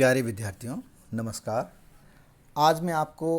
प्यारे विद्यार्थियों, नमस्कार। आज मैं आपको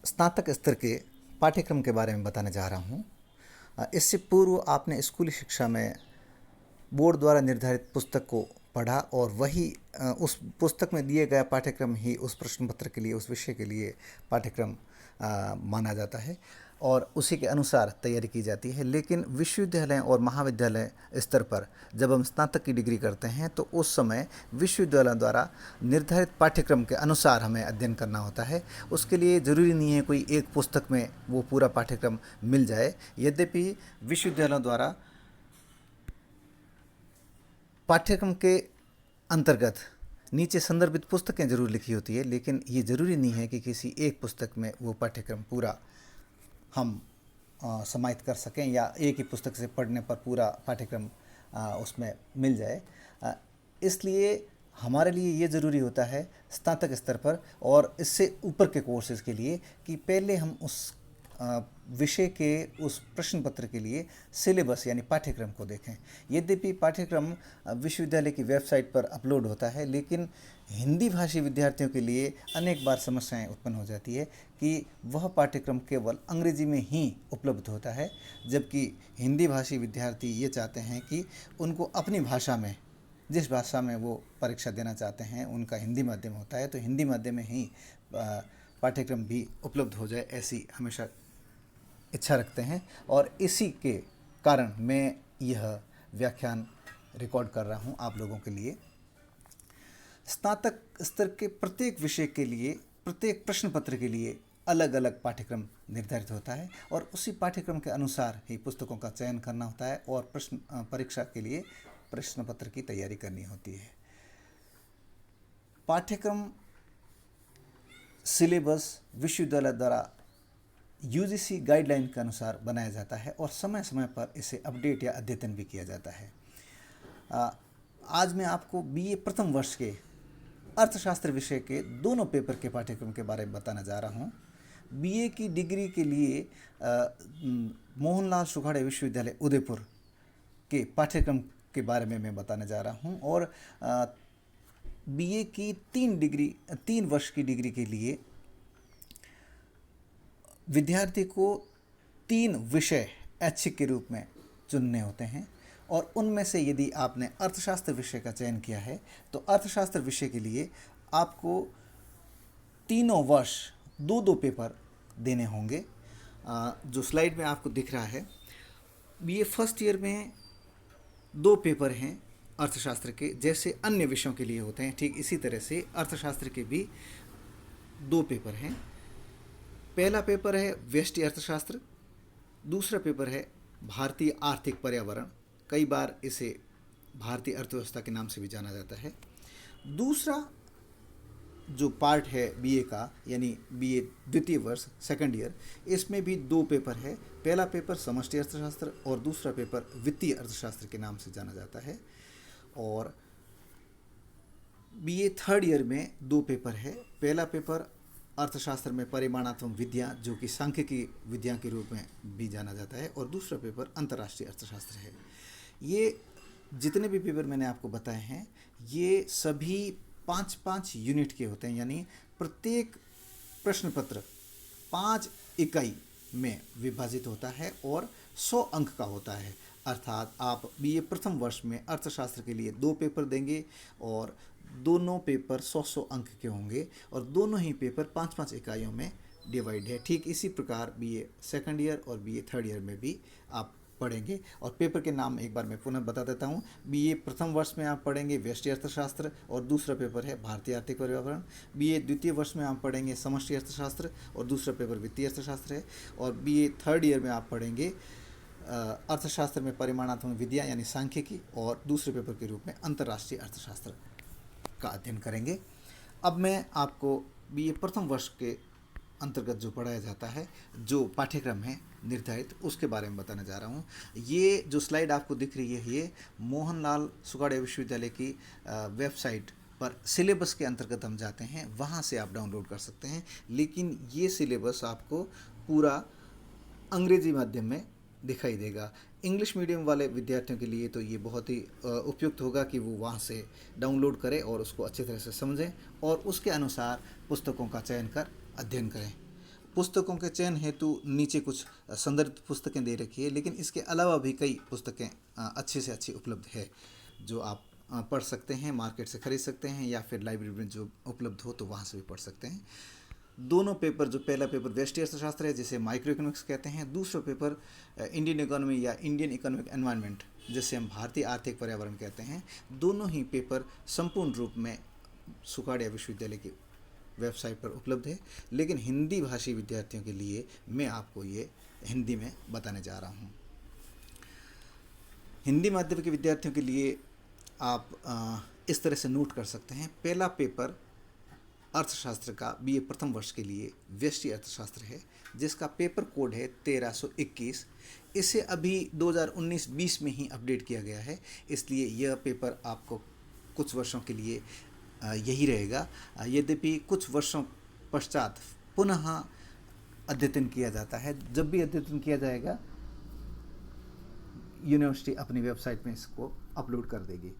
स्नातक स्तर के पाठ्यक्रम के बारे में बताने जा रहा हूँ। इससे पूर्व आपने स्कूली शिक्षा में बोर्ड द्वारा निर्धारित पुस्तक को पढ़ा और वही उस पुस्तक में दिए गया पाठ्यक्रम ही उस प्रश्न पत्र के लिए, उस विषय के लिए पाठ्यक्रम माना जाता है और उसी के अनुसार तैयारी की जाती है। लेकिन विश्वविद्यालय और महाविद्यालय स्तर पर जब हम स्नातक की डिग्री करते हैं तो उस समय विश्वविद्यालय द्वारा निर्धारित पाठ्यक्रम के अनुसार हमें अध्ययन करना होता है। उसके लिए ज़रूरी नहीं है कोई एक पुस्तक में वो पूरा पाठ्यक्रम मिल जाए। यद्यपि विश्वविद्यालयों द्वारा पाठ्यक्रम के अंतर्गत नीचे संदर्भित पुस्तकें जरूर लिखी होती है, लेकिन ये ज़रूरी नहीं है कि किसी एक पुस्तक में वो पाठ्यक्रम पूरा हम समाहित कर सकें या एक ही पुस्तक से पढ़ने पर पूरा पाठ्यक्रम उसमें मिल जाए। इसलिए हमारे लिए ये ज़रूरी होता है स्नातक स्तर पर और इससे ऊपर के कोर्सेज़ के लिए कि पहले हम उस विषय के उस प्रश्न पत्र के लिए सिलेबस यानी पाठ्यक्रम को देखें। यद्यपि पाठ्यक्रम विश्वविद्यालय की वेबसाइट पर अपलोड होता है, लेकिन हिंदी भाषी विद्यार्थियों के लिए अनेक बार समस्याएं उत्पन्न हो जाती है कि वह पाठ्यक्रम केवल अंग्रेजी में ही उपलब्ध होता है, जबकि हिंदी भाषी विद्यार्थी ये चाहते हैं कि उनको अपनी भाषा में, जिस भाषा में वो परीक्षा देना चाहते हैं उनका हिंदी माध्यम होता है, तो हिंदी माध्यम में ही पाठ्यक्रम भी उपलब्ध हो जाए, ऐसी हमेशा इच्छा रखते हैं। और इसी के कारण मैं यह व्याख्यान रिकॉर्ड कर रहा हूँ आप लोगों के लिए। स्नातक स्तर के प्रत्येक विषय के लिए, प्रत्येक प्रश्न पत्र के लिए अलग अलग पाठ्यक्रम निर्धारित होता है और उसी पाठ्यक्रम के अनुसार ही पुस्तकों का चयन करना होता है और परीक्षा के लिए प्रश्न पत्र की तैयारी करनी होती है। पाठ्यक्रम सिलेबस विश्वविद्यालय द्वारा यूजीसी गाइडलाइन के अनुसार बनाया जाता है और समय समय पर इसे अपडेट या अद्यतन भी किया जाता है। आज मैं आपको बीए प्रथम वर्ष के अर्थशास्त्र विषय के दोनों पेपर के पाठ्यक्रम के बारे में बताने जा रहा हूँ। बीए की डिग्री के लिए मोहनलाल सुखाड़े विश्वविद्यालय उदयपुर के पाठ्यक्रम के बारे में मैं बताने जा रहा हूँ और बीए की 3 वर्ष की डिग्री के लिए विद्यार्थी को 3 विषय ऐच्छिक के रूप में चुनने होते हैं और उनमें से यदि आपने अर्थशास्त्र विषय का चयन किया है तो अर्थशास्त्र विषय के लिए आपको तीनों वर्ष 2 पेपर देने होंगे। जो स्लाइड में आपको दिख रहा है, बीए फर्स्ट ईयर में 2 पेपर हैं अर्थशास्त्र के, जैसे अन्य विषयों के लिए होते हैं ठीक इसी तरह से अर्थशास्त्र के भी 2 पेपर हैं। पहला पेपर है व्यष्टि अर्थशास्त्र, दूसरा पेपर है भारतीय आर्थिक पर्यावरण, कई बार इसे भारतीय अर्थव्यवस्था के नाम से भी जाना जाता है। दूसरा जो पार्ट है बीए का, यानी बीए द्वितीय वर्ष सेकंड ईयर, इसमें भी 2 पेपर है। पहला पेपर समष्टि अर्थशास्त्र और दूसरा पेपर वित्तीय अर्थशास्त्र के नाम से जाना जाता है। और बीए थर्ड ईयर में 2 पेपर है। पहला पेपर अर्थशास्त्र में परिमाणात्मक विद्या, जो कि सांख्यिकी विद्या के रूप में भी जाना जाता है, और दूसरा पेपर अंतर्राष्ट्रीय अर्थशास्त्र है। ये जितने भी पेपर मैंने आपको बताए हैं ये सभी 5-5 यूनिट के होते हैं, यानी प्रत्येक प्रश्न पत्र 5 इकाई में विभाजित होता है और 100 अंक का होता है। अर्थात आप बीए प्रथम वर्ष में अर्थशास्त्र के लिए 2 पेपर देंगे और दोनों पेपर 100 अंक के होंगे और दोनों ही पेपर 5-5 इकाइयों में डिवाइड है। ठीक इसी प्रकार बीए सेकंड ईयर और बीए थर्ड ईयर में भी आप पढ़ेंगे। और पेपर के नाम एक बार मैं पुनः बता देता हूँ। बीए प्रथम वर्ष में आप पढ़ेंगे व्यष्टि अर्थशास्त्र और दूसरा पेपर है भारतीय आर्थिक पर्यावरण। बीए द्वितीय वर्ष में आप पढ़ेंगे समष्टि अर्थशास्त्र और दूसरा पेपर वित्तीय अर्थशास्त्र है। और बीए थर्ड ईयर में आप पढ़ेंगे अर्थशास्त्र में परिमाणात्मक विद्या यानी सांख्यिकी और दूसरे पेपर के रूप में अंतर्राष्ट्रीय अर्थशास्त्र का अध्ययन करेंगे। अब मैं आपको बीए प्रथम वर्ष के अंतर्गत जो पढ़ाया जाता है, जो पाठ्यक्रम है निर्धारित, उसके बारे में बताने जा रहा हूँ। ये जो स्लाइड आपको दिख रही है ये मोहनलाल सुखाड़े विश्वविद्यालय की वेबसाइट पर सिलेबस के अंतर्गत हम जाते हैं, वहाँ से आप डाउनलोड कर सकते हैं। लेकिन ये सिलेबस आपको पूरा अंग्रेजी माध्यम में दिखाई देगा। इंग्लिश मीडियम वाले विद्यार्थियों के लिए तो ये बहुत ही उपयुक्त होगा कि वो वहाँ से डाउनलोड करें और उसको अच्छी तरह से समझें और उसके अनुसार पुस्तकों का चयन कर अध्ययन करें। पुस्तकों के चयन हेतु नीचे कुछ संदर्भ पुस्तकें दे रखी है, लेकिन इसके अलावा भी कई पुस्तकें अच्छी से अच्छी उपलब्ध है जो आप पढ़ सकते हैं, मार्केट से खरीद सकते हैं या फिर लाइब्रेरी में जो उपलब्ध हो तो वहाँ से भी पढ़ सकते हैं। दोनों पेपर, जो पहला पेपर व्यष्टि अर्थशास्त्र है जिसे माइक्रो इकोनॉमिक्स कहते हैं, दूसरा पेपर इंडियन इकोनॉमी या इंडियन इकोनॉमिक एनवायरनमेंट जिसे हम भारतीय आर्थिक पर्यावरण कहते हैं, दोनों ही पेपर संपूर्ण रूप में सुखाड़िया विश्वविद्यालय की वेबसाइट पर उपलब्ध है। लेकिन हिंदी भाषी विद्यार्थियों के लिए मैं आपको ये हिंदी में बताने जा रहा हूँ। हिंदी माध्यम के विद्यार्थियों के लिए आप इस तरह से नोट कर सकते हैं। पहला पेपर अर्थशास्त्र का बीए प्रथम वर्ष के लिए व्यष्टि अर्थशास्त्र है जिसका पेपर कोड है 1321। इसे अभी 2019-20 में ही अपडेट किया गया है, इसलिए यह पेपर आपको कुछ वर्षों के लिए यही रहेगा। यद्यपि कुछ वर्षों पश्चात पुनः अद्यतन किया जाता है। जब भी अद्यतन किया जाएगा यूनिवर्सिटी अपनी वेबसाइट में इसको अपलोड कर देगी,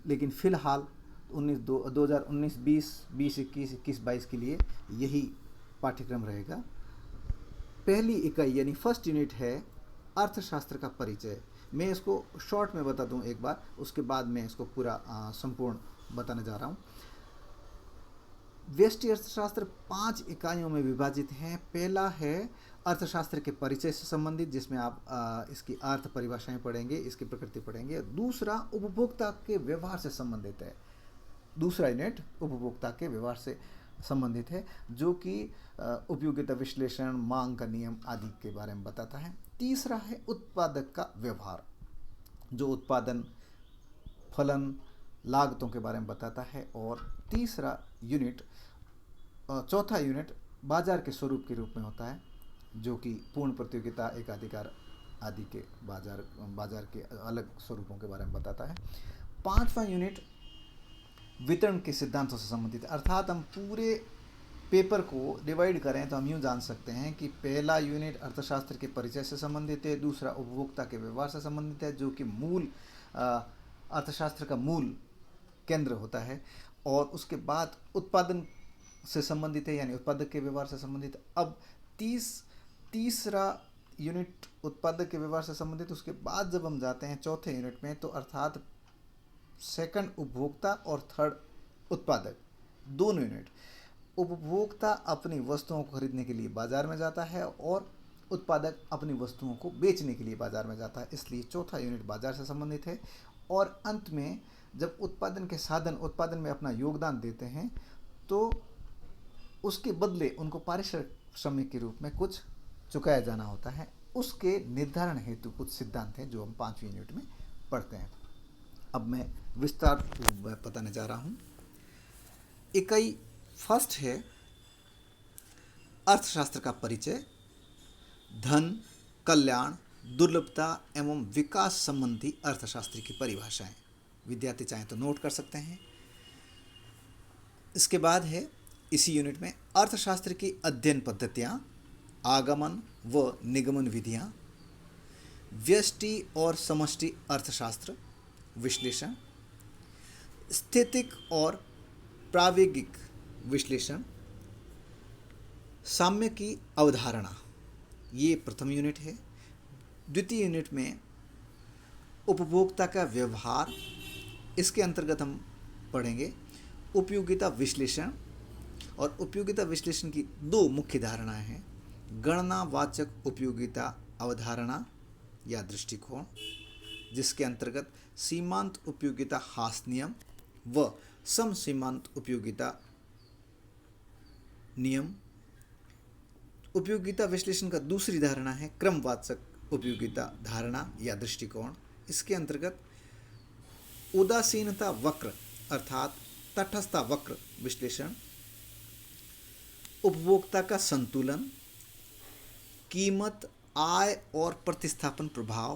लेकिन फ़िलहाल 2019-20, 20-21, 21-22 के लिए यही पाठ्यक्रम रहेगा। पहली इकाई यानी फर्स्ट यूनिट है अर्थशास्त्र का परिचय। मैं इसको शॉर्ट में बता दूं एक बार, उसके बाद मैं इसको पूरा संपूर्ण बताने जा रहा हूं। व्यष्टि अर्थशास्त्र 5 इकाइयों में विभाजित है। पहला है अर्थशास्त्र के परिचय से संबंधित, जिसमें आप इसकी अर्थ परिभाषाएं पढ़ेंगे, इसकी प्रकृति पढ़ेंगे। दूसरा उपभोक्ता के व्यवहार से संबंधित है। दूसरा यूनिट उपभोक्ता के व्यवहार से संबंधित है जो कि उपयोगिता विश्लेषण, मांग का नियम आदि के बारे में बताता है। तीसरा है उत्पादक का व्यवहार जो उत्पादन, फलन, लागतों के बारे में बताता है। और चौथा यूनिट बाजार के स्वरूप के रूप में होता है जो कि पूर्ण प्रतियोगिता, एकाधिकार आदि के बाजार के अलग स्वरूपों के बारे में बताता है। पांचवा यूनिट वितरण के सिद्धांतों से संबंधित, अर्थात हम पूरे पेपर को डिवाइड करें तो हम यूँ जान सकते हैं कि पहला यूनिट अर्थशास्त्र के परिचय से संबंधित है, दूसरा उपभोक्ता के व्यवहार से संबंधित है जो कि मूल अर्थशास्त्र का मूल केंद्र होता है, और उसके बाद उत्पादन से संबंधित है यानी उत्पादक के व्यवहार से संबंधित। अब तीसरा यूनिट उत्पादक के व्यवहार से संबंधित, उसके बाद जब हम जाते हैं चौथे यूनिट में तो अर्थात सेकंड उपभोक्ता और थर्ड उत्पादक, दोनों यूनिट। उपभोक्ता अपनी वस्तुओं को खरीदने के लिए बाजार में जाता है और उत्पादक अपनी वस्तुओं को बेचने के लिए बाजार में जाता है, इसलिए चौथा यूनिट बाजार से संबंधित है। और अंत में जब उत्पादन के साधन उत्पादन में अपना योगदान देते हैं तो उसके बदले उनको पारिश्रमिक के रूप में कुछ चुकाया जाना होता है। उसके निर्धारण हेतु कुछ सिद्धांत हैं जो हम 5वीं यूनिट में पढ़ते हैं। अब मैं विस्तार बताने जा रहा हूँ। इकाई फर्स्ट है अर्थशास्त्र का परिचय, धन, कल्याण, दुर्लभता एवं विकास संबंधी अर्थशास्त्र की परिभाषाएं। विद्यार्थी चाहें तो नोट कर सकते हैं। इसके बाद है इसी यूनिट में अर्थशास्त्र की अध्ययन पद्धतियां, आगमन व निगमन विधियां, व्यष्टि और समष्टि अर्थशास्त्र, विश्लेषण, स्थितिक और प्रायोगिक विश्लेषण, साम्य की अवधारणा, ये प्रथम यूनिट है। द्वितीय यूनिट में उपभोक्ता का व्यवहार, इसके अंतर्गत हम पढ़ेंगे उपयोगिता विश्लेषण। और उपयोगिता विश्लेषण की 2 मुख्य धारणाएं हैं, गणनावाचक उपयोगिता अवधारणा या दृष्टिकोण, जिसके अंतर्गत सीमांत उपयोगिता हास नियम व सम सीमांत उपयोगिता नियम। उपयोगिता विश्लेषण का दूसरी धारणा है क्रमवाचक उपयोगिता धारणा या दृष्टिकोण। इसके अंतर्गत उदासीनता वक्र अर्थात तटस्थता वक्र विश्लेषण, उपभोक्ता का संतुलन, कीमत, आय और प्रतिस्थापन प्रभाव।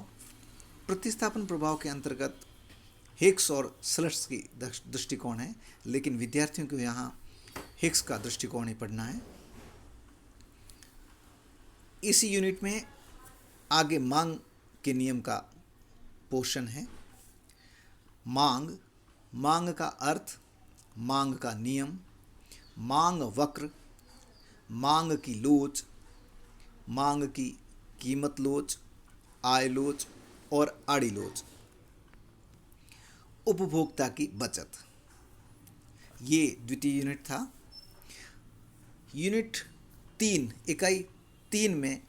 प्रतिस्थापन प्रभाव के अंतर्गत हिग्स और स्लट्स की दृष्टिकोण है, लेकिन विद्यार्थियों को यहाँ हिग्स का दृष्टिकोण ही पढ़ना है। इसी यूनिट में आगे मांग के नियम का पोषण है। मांग, मांग का अर्थ, मांग का नियम, मांग वक्र, मांग की लोच, मांग की कीमत लोच, आय लोच और आड़ी लोच। उपभोक्ता की बचत, ये द्वितीय यूनिट था। यूनिट 3, इकाई 3 में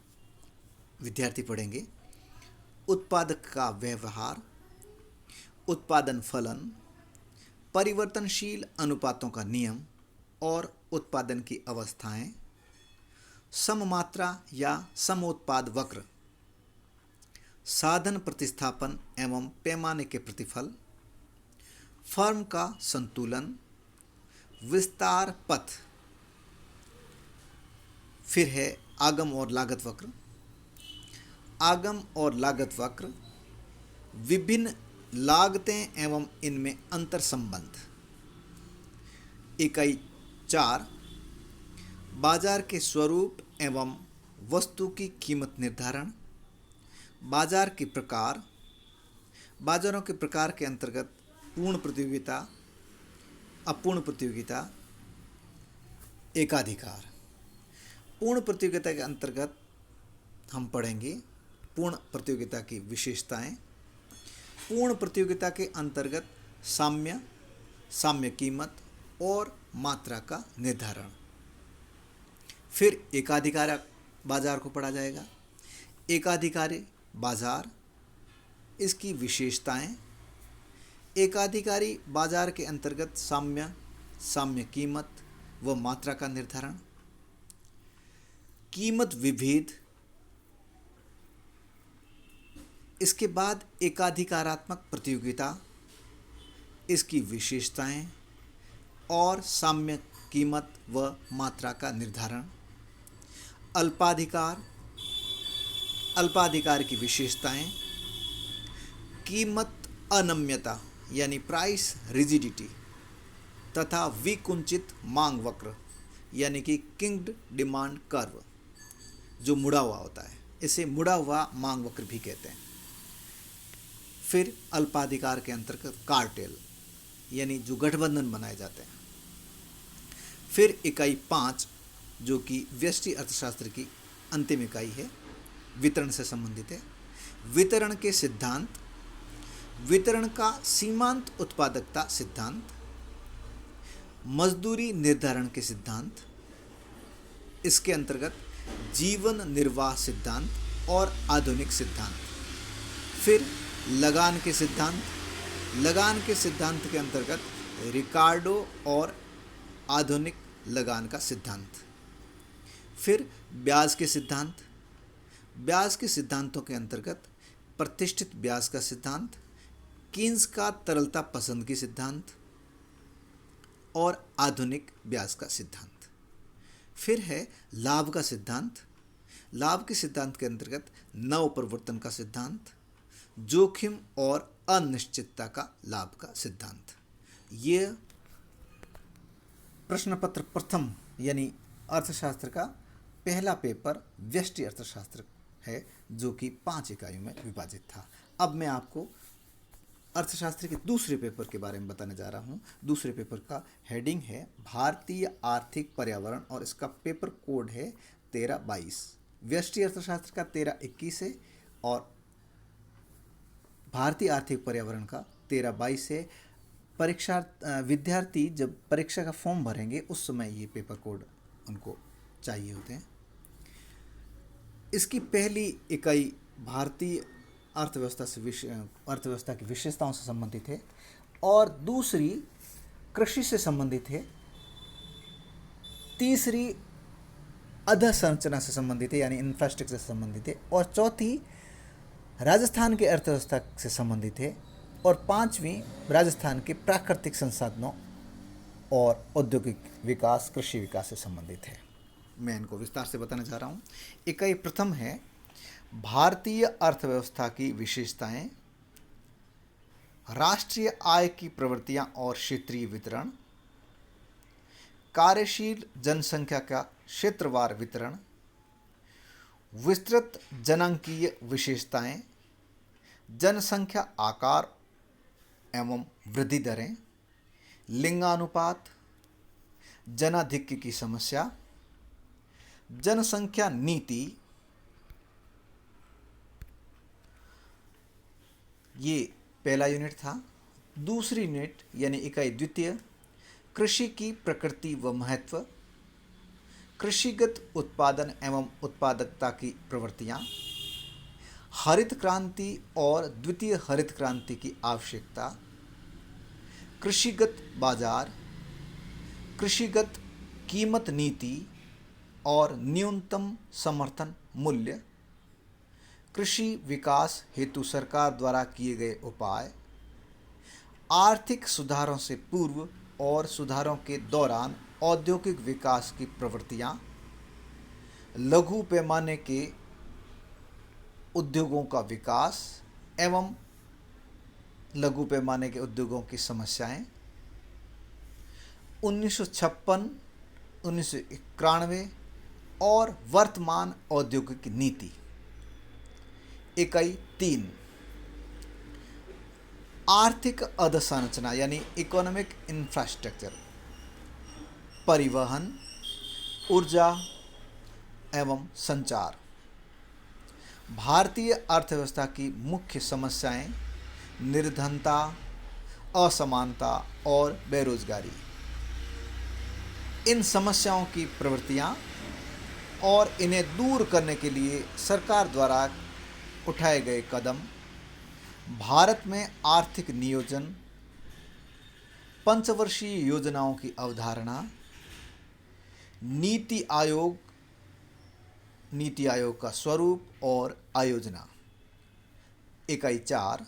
विद्यार्थी पढ़ेंगे उत्पादक का व्यवहार, उत्पादन फलन, परिवर्तनशील अनुपातों का नियम और उत्पादन की अवस्थाएं, सममात्रा या समोत्पाद वक्र, साधन प्रतिस्थापन एवं पैमाने के प्रतिफल, फर्म का संतुलन, विस्तार पथ, फिर है आगम और लागत वक्र। आगम और लागत वक्र, विभिन्न लागतें एवं इनमें अंतर संबंध। इकाई 4, बाजार के स्वरूप एवं वस्तु की कीमत निर्धारण, बाजार के प्रकार, बाजारों के प्रकार के अंतर्गत पूर्ण प्रतियोगिता, अपूर्ण प्रतियोगिता, एकाधिकार। पूर्ण प्रतियोगिता के अंतर्गत हम पढ़ेंगे पूर्ण प्रतियोगिता की विशेषताएं, पूर्ण प्रतियोगिता के अंतर्गत साम्य, साम्य कीमत और मात्रा का निर्धारण। फिर एकाधिकार बाजार को पढ़ा जाएगा। एकाधिकारी बाजार, इसकी विशेषताएं, एकाधिकारी बाजार के अंतर्गत साम्य, साम्य कीमत व मात्रा का निर्धारण। कीमत विभेद, इसके बाद एकाधिकारात्मक प्रतियोगिता, इसकी विशेषताएं और साम्य कीमत व मात्रा का निर्धारण। अल्पाधिकार, अल्पाधिकार की विशेषताएं, कीमत अनम्यता यानी प्राइस रिजिडिटी तथा विकुंचित मांग वक्र यानी कि किंग्ड डिमांड कर्व, जो मुड़ा हुआ होता है, इसे मुड़ा हुआ मांग वक्र भी कहते हैं। फिर अल्पाधिकार के अंतर्गत कार्टेल यानी जो गठबंधन बनाए जाते हैं। फिर इकाई 5 जो कि व्यष्टि अर्थशास्त्र की अंतिम इकाई है, वितरण से संबंधित है। वितरण के सिद्धांत, वितरण का सीमांत उत्पादकता सिद्धांत, मजदूरी निर्धारण के सिद्धांत, इसके अंतर्गत जीवन निर्वाह सिद्धांत और आधुनिक सिद्धांत। फिर लगान के सिद्धांत, लगान के सिद्धांत के अंतर्गत रिकार्डो और आधुनिक लगान का सिद्धांत। फिर ब्याज के सिद्धांत, ब्याज के सिद्धांतों के अंतर्गत प्रतिष्ठित ब्याज का सिद्धांत, कीन्स का तरलता पसंद की सिद्धांत और आधुनिक ब्याज का सिद्धांत। फिर है लाभ का सिद्धांत, लाभ के सिद्धांत के अंतर्गत नव प्रवर्तन का सिद्धांत, जोखिम और अनिश्चितता का लाभ का सिद्धांत। ये प्रश्न पत्र प्रथम यानी अर्थशास्त्र का पहला पेपर व्यष्टि अर्थशास्त्र है, जो कि 5 इकाइयों में विभाजित था। अब मैं आपको अर्थशास्त्र के दूसरे पेपर के बारे में बताने जा रहा हूँ। दूसरे पेपर का हेडिंग है भारतीय आर्थिक पर्यावरण और इसका पेपर कोड है 1322। व्यष्टि अर्थशास्त्र का 1321 है और भारतीय आर्थिक पर्यावरण का 1322 है। परीक्षा विद्यार्थी जब परीक्षा का फॉर्म भरेंगे उस समय ये पेपर कोड उनको चाहिए होते हैं। इसकी पहली इकाई भारतीय अर्थव्यवस्था की विशेषताओं से संबंधित है और दूसरी कृषि से संबंधित है, तीसरी अधसंरचना से संबंधित है यानी इंफ्रास्ट्रक्चर से संबंधित है और चौथी राजस्थान के अर्थव्यवस्था से संबंधित है और 5वीं राजस्थान के प्राकृतिक संसाधनों और औद्योगिक विकास, कृषि विकास से संबंधित है। मैं इनको विस्तार से बताने जा रहा हूँ। इकाई प्रथम है भारतीय अर्थव्यवस्था की विशेषताएं, राष्ट्रीय आय की प्रवृत्तियां और क्षेत्रीय वितरण, कार्यशील जनसंख्या का क्षेत्रवार वितरण, विस्तृत जनांकीय विशेषताएं, जनसंख्या आकार एवं वृद्धि दरें, लिंगानुपात, जनाधिक्य की समस्या, जनसंख्या नीति, ये पहला यूनिट था। दूसरी यूनिट यानी इकाई द्वितीय, कृषि की प्रकृति व महत्व, कृषिगत उत्पादन एवं उत्पादकता की प्रवृत्तियाँ, हरित क्रांति और द्वितीय हरित क्रांति की आवश्यकता, कृषिगत बाजार, कृषिगत कीमत नीति और न्यूनतम समर्थन मूल्य, कृषि विकास हेतु सरकार द्वारा किए गए उपाय, आर्थिक सुधारों से पूर्व और सुधारों के दौरान औद्योगिक विकास की प्रवृत्तियाँ, लघु पैमाने के उद्योगों का विकास एवं लघु पैमाने के उद्योगों की समस्याएं, 1956, 1991 और वर्तमान औद्योगिक नीति। इकाई 3, आर्थिक अधोसंरचना यानी इकोनॉमिक इंफ्रास्ट्रक्चर, परिवहन, ऊर्जा एवं संचार। भारतीय अर्थव्यवस्था की मुख्य समस्याएं निर्धनता, असमानता और बेरोजगारी। इन समस्याओं की प्रवृत्तियां और इन्हें दूर करने के लिए सरकार द्वारा उठाए गए कदम, भारत में आर्थिक नियोजन, पंचवर्षीय योजनाओं की अवधारणा, नीति आयोग का स्वरूप और आयोजना। इकाई 4,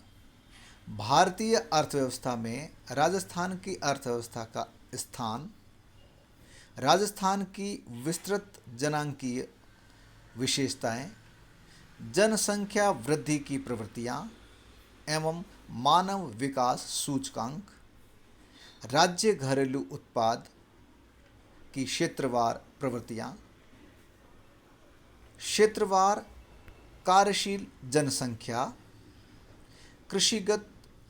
भारतीय अर्थव्यवस्था में राजस्थान की अर्थव्यवस्था का स्थान, राजस्थान की विस्तृत जनांकीय विशेषताएं, जनसंख्या वृद्धि की प्रवृत्तियां एवं मानव विकास सूचकांक, राज्य घरेलू उत्पाद की क्षेत्रवार प्रवृत्तियां, क्षेत्रवार कार्यशील जनसंख्या, कृषिगत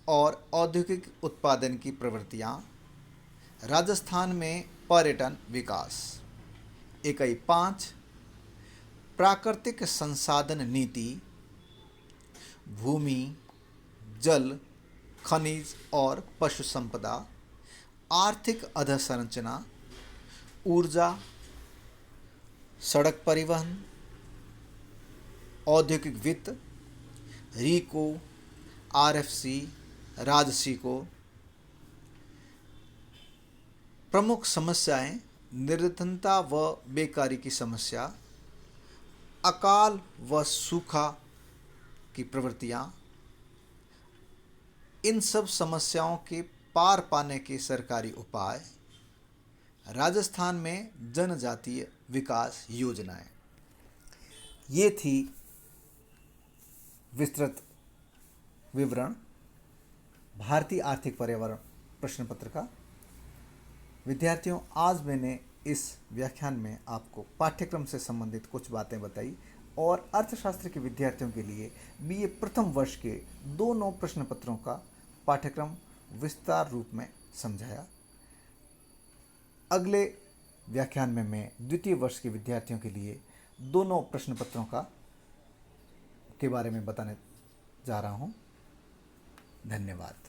और औद्योगिक उत्पादन की प्रवृत्तियां, राजस्थान में पर्यटन विकास। इकाई 5, प्राकृतिक संसाधन नीति, भूमि, जल, खनिज और पशु संपदा, आर्थिक अधोसंरचना, ऊर्जा, सड़क परिवहन, औद्योगिक वित्त, रीको, आरएफसी, राजसी। प्रमुख समस्याएं निर्धनता व बेकारी की समस्या, अकाल व सूखा की प्रवृत्तियां। इन सब समस्याओं के पार पाने के सरकारी उपाय, राजस्थान में जनजातीय विकास योजनाएं। ये थी विस्तृत विवरण भारतीय आर्थिक पर्यावरण प्रश्न पत्र का। विद्यार्थियों, आज मैंने इस व्याख्यान में आपको पाठ्यक्रम से संबंधित कुछ बातें बताई और अर्थशास्त्र के विद्यार्थियों के लिए बीए प्रथम वर्ष के दोनों प्रश्न पत्रों का पाठ्यक्रम विस्तार रूप में समझाया। अगले व्याख्यान में मैं द्वितीय वर्ष के विद्यार्थियों के लिए दोनों प्रश्न पत्रों के बारे में बताने जा रहा हूँ। धन्यवाद।